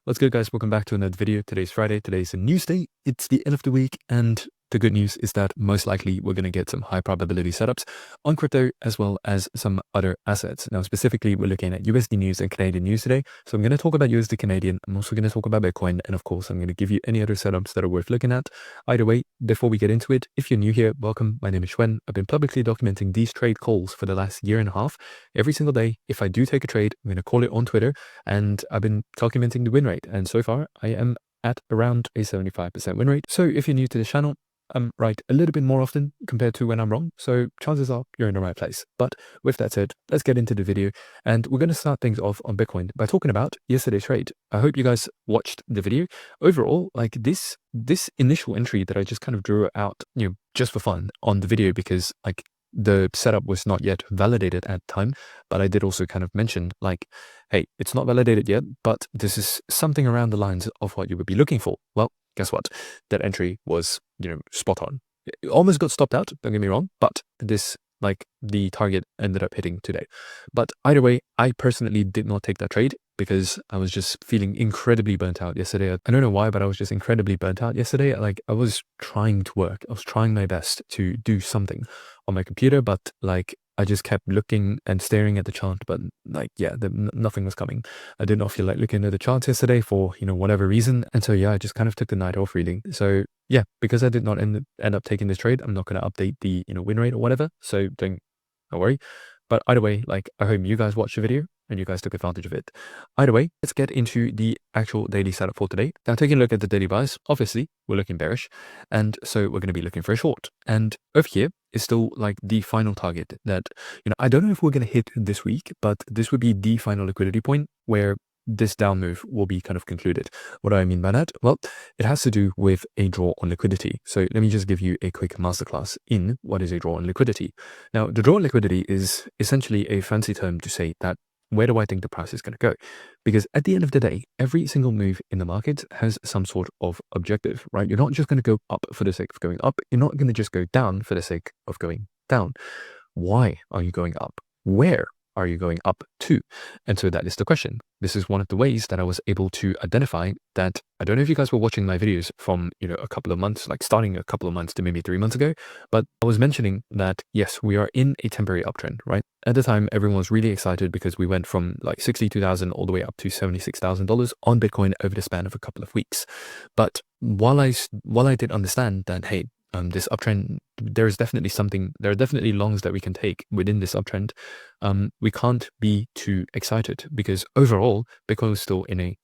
What's good, guys? Welcome back to another video. Today's Friday. Today's a news day. It's the end of the week, and the good news is that most likely we're going to get some high probability setups on crypto as well as some other assets. Now, specifically, we're looking at USD news and Canadian news today. So I'm going to talk about USD Canadian. I'm also going to talk about Bitcoin. And of course, I'm going to give you any other setups that are worth looking at. Either way, before we get into it, if you're new here, welcome. My name is Shwen. I've been publicly documenting these trade calls for the last year and a half. Every single day, if I do take a trade, I'm going to call it on Twitter, and I've been documenting the win rate. And so far, I am at around a 75% win rate. So if you're new to the channel, I'm right a little bit more often compared to when I'm wrong. So chances are you're in the right place. But with that said, let's get into the video. And we're going to start things off on Bitcoin by talking about yesterday's trade. I hope you guys watched the video. Overall, like this initial entry that I just kind of drew out, just for fun on the video, because like the setup was not yet validated at the time, but I did also kind of mention like, hey, it's not validated yet, but this is something around the lines of what you would be looking for. Well, guess what? That entry was, spot on. It almost got stopped out, don't get me wrong, but the target ended up hitting today. But either way, I personally did not take that trade because I was just feeling incredibly burnt out yesterday. I don't know why, but I was just incredibly burnt out yesterday. Like, I was trying to work. I was trying my best to do something on my computer, but like I just kept looking and staring at the chart, but nothing was coming. I did not feel like looking at the charts yesterday for, whatever reason. And so, I just kind of took the night off reading. So yeah, because I did not end up taking this trade, I'm not going to update the, win rate or whatever. So don't worry. But either way, like, I hope you guys watched the video and you guys took advantage of it. Either way, let's get into the actual daily setup for today. Now, taking a look at the daily buys, obviously we're looking bearish, and so we're going to be looking for a short. And over here is still like the final target that, I don't know if we're going to hit this week, but this would be the final liquidity point where this down move will be kind of concluded. What do I mean by that? Well, it has to do with a draw on liquidity. So let me just give you a quick masterclass in what is a draw on liquidity. Now, the draw on liquidity is essentially a fancy term to say that where do I think the price is going to go? Because at the end of the day, every single move in the market has some sort of objective, right? You're not just going to go up for the sake of going up. You're not going to just go down for the sake of going down. Why are you going up? Where are you going up to? And so that is the question. This is one of the ways that I was able to identify that. I don't know if you guys were watching my videos from, a couple of months, like starting a couple of months to maybe 3 months ago, but I was mentioning that, yes, we are in a temporary uptrend, right? At the time, everyone was really excited because we went from like 62,000 all the way up to $76,000 on Bitcoin over the span of a couple of weeks. But while I did understand that, hey, this uptrend, there are definitely longs that we can take within this uptrend. We can't be too excited because overall, Bitcoin is still in a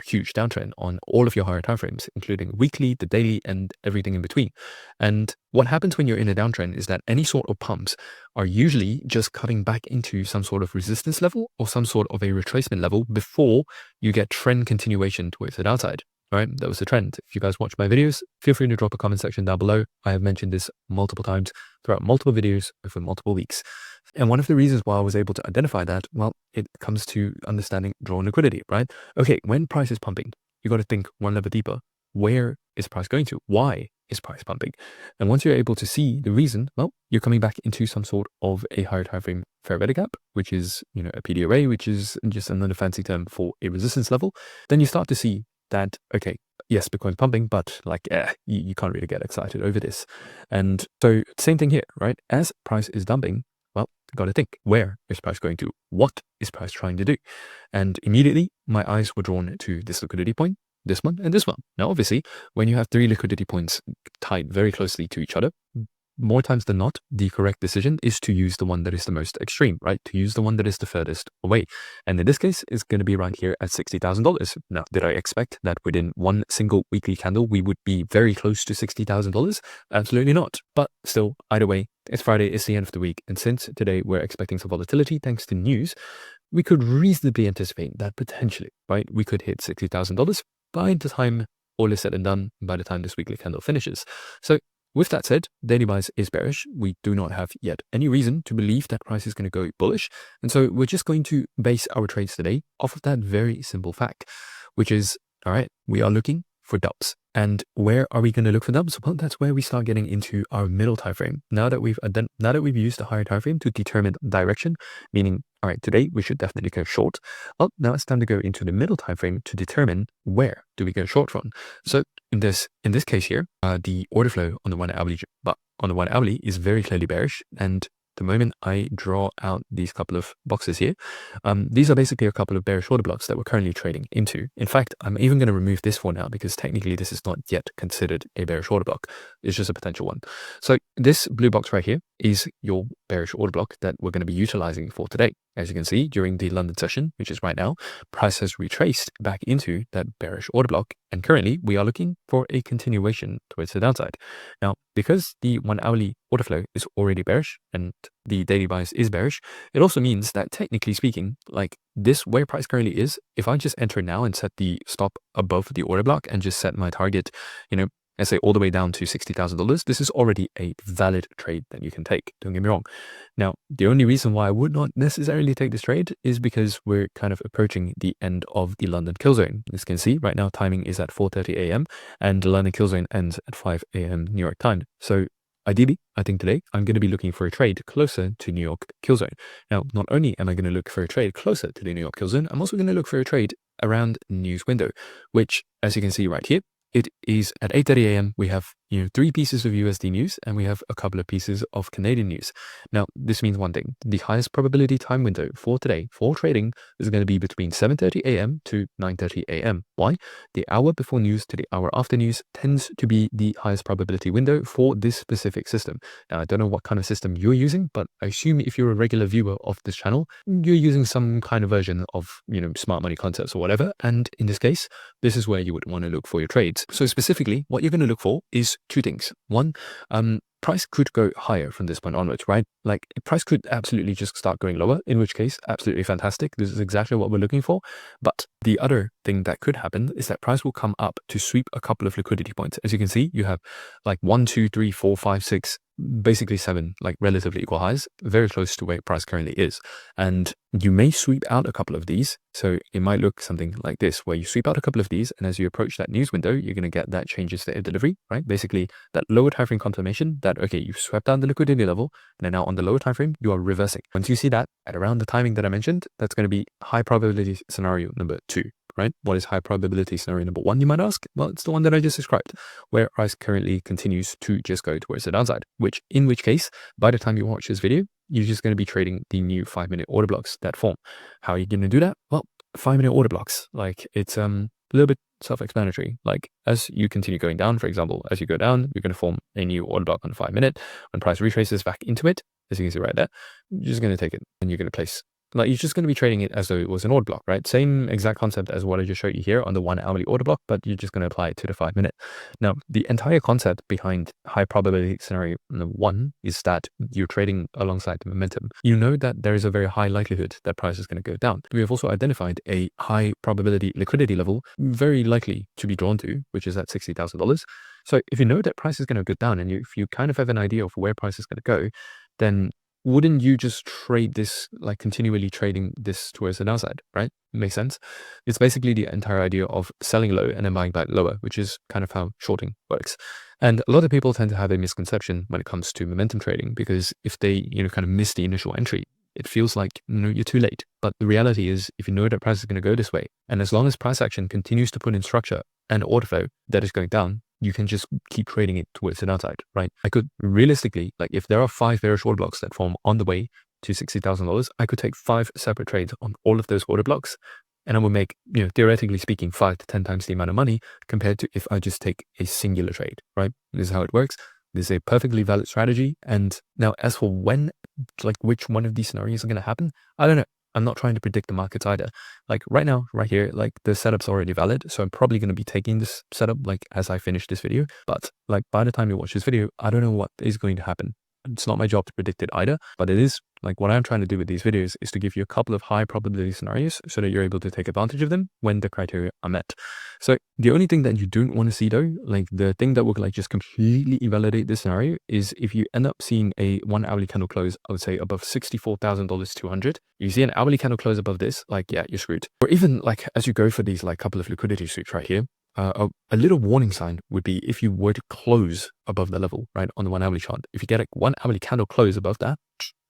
huge downtrend on all of your higher timeframes, including weekly, the daily, and everything in between. And what happens when you're in a downtrend is that any sort of pumps are usually just cutting back into some sort of resistance level or some sort of a retracement level before you get trend continuation towards the downside. All right, that was the trend. If you guys watch my videos, feel free to drop a comment section down below. I have mentioned this multiple times throughout multiple videos over multiple weeks. And one of the reasons why I was able to identify that, well, it comes to understanding draw on liquidity, right? Okay, when price is pumping, you got to think one level deeper. Where is price going to? Why is price pumping? And once you're able to see the reason, well, you're coming back into some sort of a higher time frame fair value gap, which is, a PDOA, which is just another fancy term for a resistance level. Then you start to see that, okay, yes, Bitcoin's pumping, but like, you can't really get excited over this. And so same thing here, right? As price is dumping, well, got to think, where is price going to? What is price trying to do? And immediately my eyes were drawn to this liquidity point, this one, and this one. Now, obviously, when you have 3 liquidity points tied very closely to each other, more times than not, the correct decision is to use the one that is the most extreme, right? To use the one that is the furthest away. And in this case, it's going to be right here at $60,000. Now, did I expect that within one single weekly candle, we would be very close to $60,000? Absolutely not. But still, either way, it's Friday, it's the end of the week. And since today we're expecting some volatility thanks to news, we could reasonably anticipate that potentially, right, we could hit $60,000 by the time all is said and done, by the time this weekly candle finishes. So with that said, daily buys is bearish. We do not have yet any reason to believe that price is going to go bullish. And so we're just going to base our trades today off of that very simple fact, which is, all right, we are looking for dubs. And where are we going to look for them? So well, that's where we start getting into our middle time frame. Now that we've used the higher time frame to determine direction, meaning, all right, today we should definitely go short. Well, now it's time to go into the middle time frame to determine where do we go short from. So in this case here, the order flow on the 1 hourly is very clearly bearish. And the moment I draw out these couple of boxes here, these are basically a couple of bearish order blocks that we're currently trading into. In fact, I'm even going to remove this for now because technically this is not yet considered a bearish order block. It's just a potential one. So this blue box right here is your bearish order block that we're going to be utilizing for today. As you can see, during the London session, which is right now, price has retraced back into that bearish order block. And currently we are looking for a continuation towards the downside. Now, because the 1 hourly order flow is already bearish and the daily bias is bearish, it also means that technically speaking, like this where price currently is, if I just enter now and set the stop above the order block and just set my target, let's say all the way down to $60,000, this is already a valid trade that you can take. Don't get me wrong. Now, the only reason why I would not necessarily take this trade is because we're kind of approaching the end of the London kill zone. As you can see, right now timing is at 4:30 a.m. and the London kill zone ends at 5 a.m. New York time. So ideally, I think today I'm going to be looking for a trade closer to New York kill zone. Now, not only am I going to look for a trade closer to the New York kill zone, I'm also going to look for a trade around news window, which, as you can see right here, it is at 8:30 a.m. We have 3 pieces of USD news and we have a couple of pieces of Canadian news. Now, this means one thing. The highest probability time window for today for trading is going to be between 7:30 a.m. to 9:30 a.m. Why? The hour before news to the hour after news tends to be the highest probability window for this specific system. Now, I don't know what kind of system you're using, but I assume if you're a regular viewer of this channel, you're using some kind of version of, smart money concepts or whatever. And in this case, this is where you would want to look for your trades. So specifically, what you're going to look for is 2 things. One, price could go higher from this point onwards, right? Like price could absolutely just start going lower, in which case, absolutely fantastic. This is exactly what we're looking for. But the other thing that could happen is that price will come up to sweep a couple of liquidity points. As you can see, you have like 1, 2, 3, 4, 5, 6, basically 7 like relatively equal highs, very close to where price currently is. And you may sweep out a couple of these. So it might look something like this, where you sweep out a couple of these, and as you approach that news window, you're going to get that change in state of delivery, right? Basically that lower time frame confirmation that, okay, you've swept down the liquidity level, and then now on the lower time frame, you are reversing. Once you see that at around the timing that I mentioned, that's going to be high probability scenario number 2. Right? What is high probability scenario number 1, you might ask? Well, it's the one that I just described, where price currently continues to just go towards the downside, in which case, by the time you watch this video, you're just going to be trading the new 5-minute order blocks that form. How are you going to do that? Well, 5-minute order blocks, like it's a little bit self-explanatory. Like as you continue going down, for example, as you go down, you're going to form a new order block on 5-minute. When price retraces back into it, as you can see right there, you're just going to take it and you're going to place. Like you're just going to be trading it as though it was an order block, right? Same exact concept as what I just showed you here on the 1 hourly order block, but you're just going to apply it to the 5-minute. Now, the entire concept behind high probability scenario number 1 is that you're trading alongside the momentum. You know that there is a very high likelihood that price is going to go down. We have also identified a high probability liquidity level, very likely to be drawn to, which is at $60,000. So if you know that price is going to go down and if you kind of have an idea of where price is going to go, then wouldn't you just trade this, like continually trading this towards the downside, right? Makes sense. It's basically the entire idea of selling low and then buying back lower, which is kind of how shorting works. And a lot of people tend to have a misconception when it comes to momentum trading, because if they, kind of miss the initial entry, it feels like, you're too late. But the reality is, if you know that price is going to go this way, and as long as price action continues to put in structure and order flow that is going down, you can just keep trading it towards the downside, right? I could realistically, like if there are 5 bearish order blocks that form on the way to $60,000, I could take 5 separate trades on all of those order blocks, and I would make, theoretically speaking, 5 to 10 times the amount of money compared to if I just take a singular trade, right? This is how it works. This is a perfectly valid strategy. And now as for when, like which one of these scenarios are going to happen, I don't know. I'm not trying to predict the markets either. Like right now, right here, like the setup's already valid. So I'm probably going to be taking this setup like as I finish this video. But like by the time you watch this video, I don't know what is going to happen. It's not my job to predict it either, but it is like what I'm trying to do with these videos is to give you a couple of high probability scenarios so that you're able to take advantage of them when the criteria are met. So the only thing that you don't want to see though, like the thing that will like just completely invalidate this scenario is if you end up seeing a 1 hourly candle close, I would say above $64,200, you see an hourly candle close above this, like, yeah, you're screwed. Or even like as you go for these like couple of liquidity sweeps right here, a little warning sign would be if you were to close above the level, right, on the 1 hourly chart. If you get a 1 hourly candle close above that,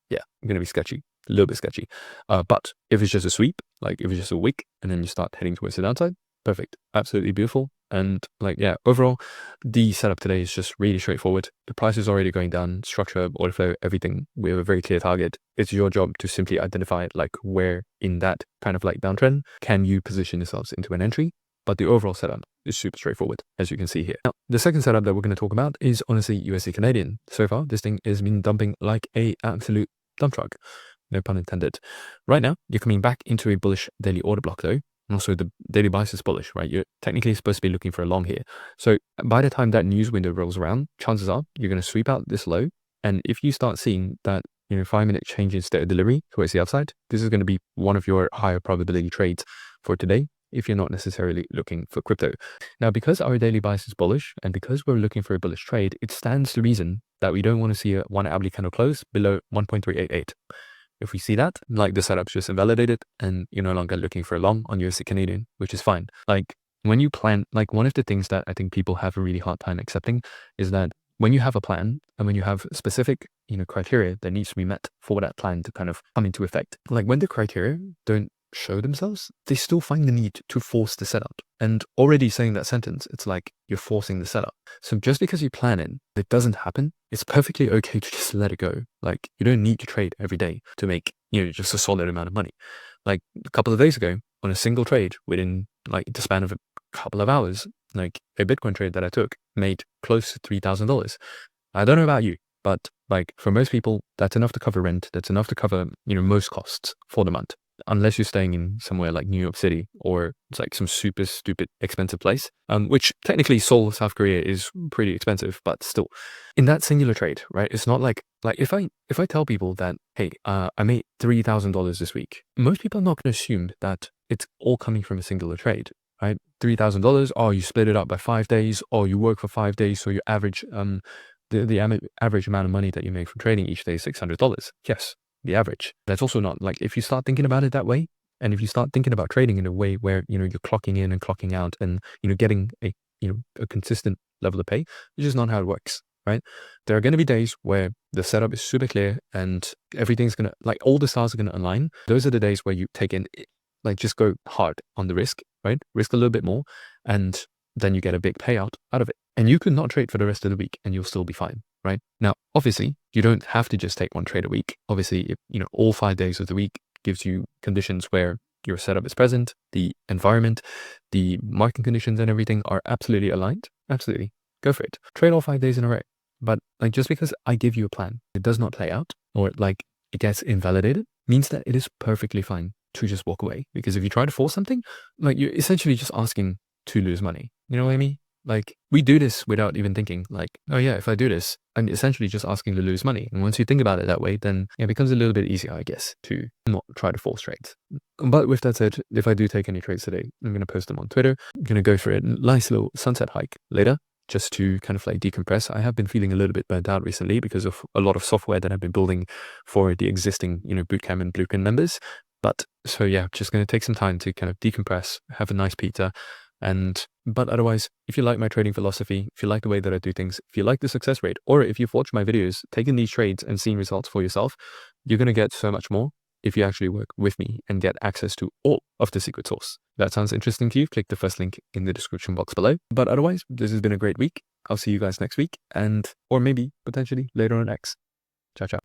yeah, going to be sketchy, a little bit sketchy. But if it's just a sweep, like if it's just a wick and then you start heading towards the downside, perfect, absolutely beautiful. And like, yeah, overall, the setup today is just really straightforward. The price is already going down, structure, order flow, everything. We have a very clear target. It's your job to simply identify like where in that kind of like downtrend can you position yourselves into an entry. But the overall setup is super straightforward, as you can see here. Now, the second setup that we're going to talk about is honestly USD Canadian. So far, this thing has been dumping like a absolute dump truck. No pun intended. Right now, you're coming back into a bullish daily order block though. And also the daily bias is bullish, right? You're technically supposed to be looking for a long here. So by the time that news window rolls around, chances are you're going to sweep out this low. And if you start seeing that, 5-minute change in state of delivery towards the upside, this is going to be one of your higher probability trades for today, if you're not necessarily looking for crypto. Now, because our daily bias is bullish and because we're looking for a bullish trade, it stands to reason that we don't want to see a 1 hourly candle close below 1.388. If we see that, like the setup's just invalidated and you're no longer looking for a long on USD Canadian, which is fine. Like when you plan, like one of the things that I think people have a really hard time accepting is that when you have a plan and when you have specific, criteria that needs to be met for that plan to kind of come into effect, like when the criteria don't show themselves, they still find the need to force the setup. And already saying that sentence, it's like you're forcing the setup. So just because you plan it doesn't happen, it's perfectly okay to just let it go. Like you don't need to trade every day to make, just a solid amount of money. Like a couple of days ago on a single trade within like the span of a couple of hours, like a Bitcoin trade that I took made close to $3,000. I don't know about you, but like for most people, that's enough to cover rent. That's enough to cover, most costs for the month. Unless you're staying in somewhere like New York City or it's like some super stupid expensive place, which technically Seoul, South Korea is pretty expensive, but still in that singular trade, right? It's not like if I tell people that, hey, I made $3,000 this week, most people are not going to assume that it's all coming from a singular trade, right? $3,000, or you split it up by 5 days, or you work for 5 days. So your average, the average amount of money that you make from trading each day is $600. Yes. The average. That's also not like if you start thinking about it that way, and if you start thinking about trading in a way where you're clocking in and clocking out and getting a a consistent level of pay, it's just not how it works, right? There are going to be days where the setup is super clear and everything's gonna like all the stars are gonna align. Those are the days where you take in like just go hard on the risk, right? Risk a little bit more, and then you get a big payout out of it. And you could not trade for the rest of the week and you'll still be fine. Right now, obviously, you don't have to just take one trade a week. Obviously, if, all 5 days of the week gives you conditions where your setup is present, the environment, the market conditions and everything are absolutely aligned. Absolutely. Go for it. Trade all 5 days in a row. But like just because I give you a plan, it does not play out or like it gets invalidated means that it is perfectly fine to just walk away. Because if you try to force something, like you're essentially just asking to lose money. You know what I mean? Like we do this without even thinking like, oh yeah, if I do this, I'm essentially just asking to lose money. And once you think about it that way, then it becomes a little bit easier, I guess, to not try to force trades. But with that said, if I do take any trades today, I'm going to post them on Twitter. I'm going to go for a nice little sunset hike later, just to kind of like decompress. I have been feeling a little bit burnt out recently because of a lot of software that I've been building for the existing, Bootcamp and Blueprint members. But so yeah, just going to take some time to kind of decompress, have a nice pizza. But otherwise, if you like my trading philosophy, if you like the way that I do things, if you like the success rate, or if you've watched my videos, taken these trades and seen results for yourself, you're going to get so much more if you actually work with me and get access to all of the secret sauce. If that sounds interesting to you, click the first link in the description box below. But otherwise, this has been a great week. I'll see you guys next week or maybe potentially later on X. Ciao, ciao.